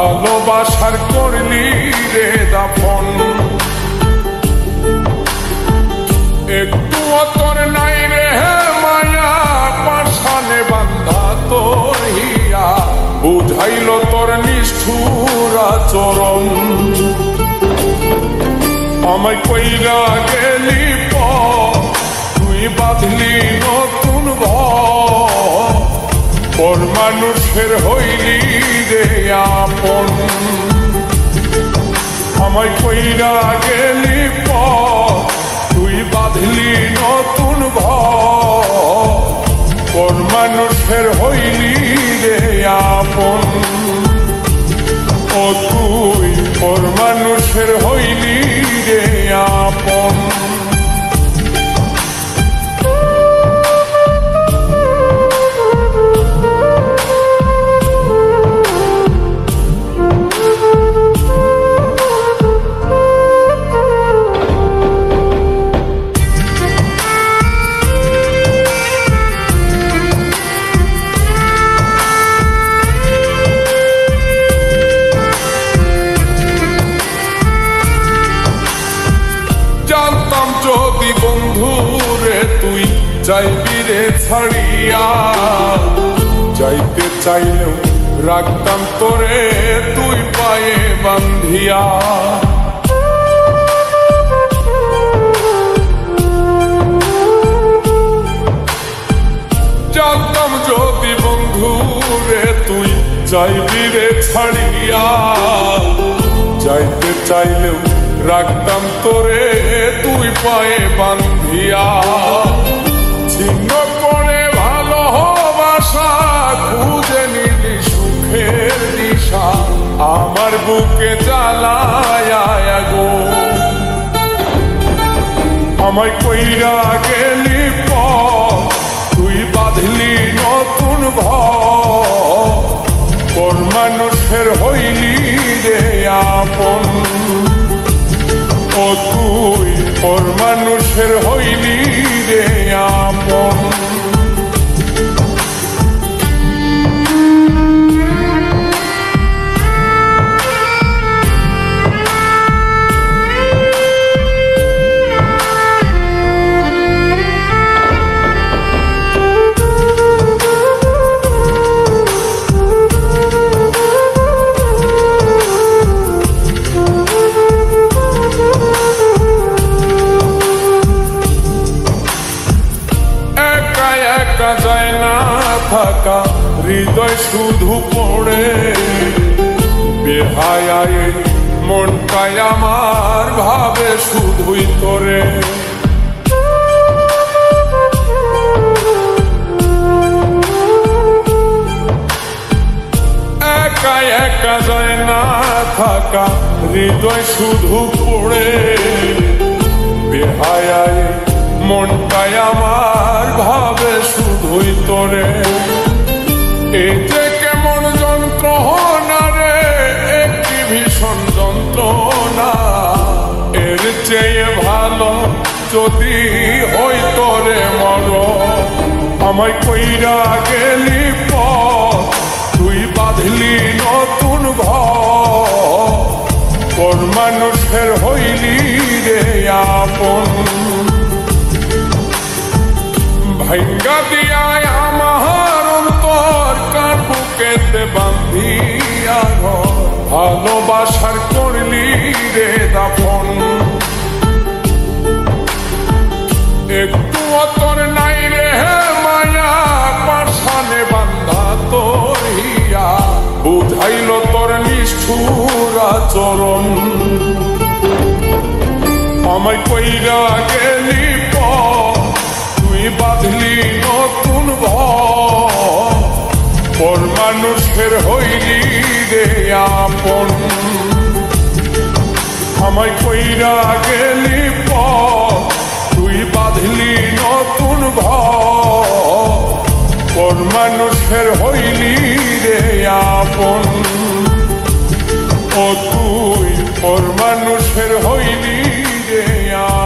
ভালোবাসার করলি রে দাফন। একটু তোর নাই রে মায়া, পাশানে বান্ধা তোর হিয়া, বুঝাইল তোর নিষ্ঠুর আচরণ। আমায় কইরা গেলি তুই বাঁধলি নতুন ঘর, পর মানুষের হইলি রে আপন। আমায় কইরা গেলি তুই বাঁধলি নতুন ঘর, পর মানুষের হইলি রে আপন। ও তুই পর মানুষের হইলি রে আপন। জানতাম যদি বন্ধু রে তুই যাইবি রে ছাড়িয়া, যাইতে চাইলেও রাখতাম তোরে তুই পায়ে বান্ধিয়া। জানতাম যদি বন্ধু রে তুই যাইবি রে ছাড়িয়া, যাইতে চাইলেও রাখতাম তোরে তুই পায়ে বান্ধিয়া। ছিন্ন করে ভালোবাসা খুঁজে নিলি সুখের দিশা, আমার বুকে জ্বালায় আগুন। আমায় কইরা গেলি তুই বাঁধলি নতুন ঘর, পর মানুষের হইলি রে আপন। ও তুই পর মানুষের হইলি রে আপন। যায় না থাকা হৃদয় শুধু পড়ে, বেহায়ায় মনটাই আমার ভাবে শুধুই তোরে। একা একা যায় না থাকা হৃদয় শুধু পড়ে, বেহায়ায় মনটাই আমার ভাবে শুধুই তোরে। এই যে কেমন যন্ত্রণা রে, একটি ভীষণ যন্ত্রণা, এর চেয়ে ভালো যদি হই তোরে মর। আমায় কইরা গেলি তুই বাঁধলি নতুন ঘর, পর মানুষের হইলি রে আপন। ভাঙ্গা দিয়ায় আমার অন্তর কার বুকেতে বান্ধিয়া ঘর, ভালোবাসার করলি রে দাফন। একটু তোর নাই রে মায়া, পাশানে বান্ধা তোর হিয়া, বুঝাইল তোর নিষ্ঠুর আচরণ। আমায় কইরা গেলি তুই বাঁধলি নতুন ঘর, পর মানুষের হইলি রে আপন। আমায় কইরা গেলি তুই বাঁধলি নতুন ঘর, পর মানুষের হইলি রে আপন। ও তুই পর মানুষের হইলি রে আপন।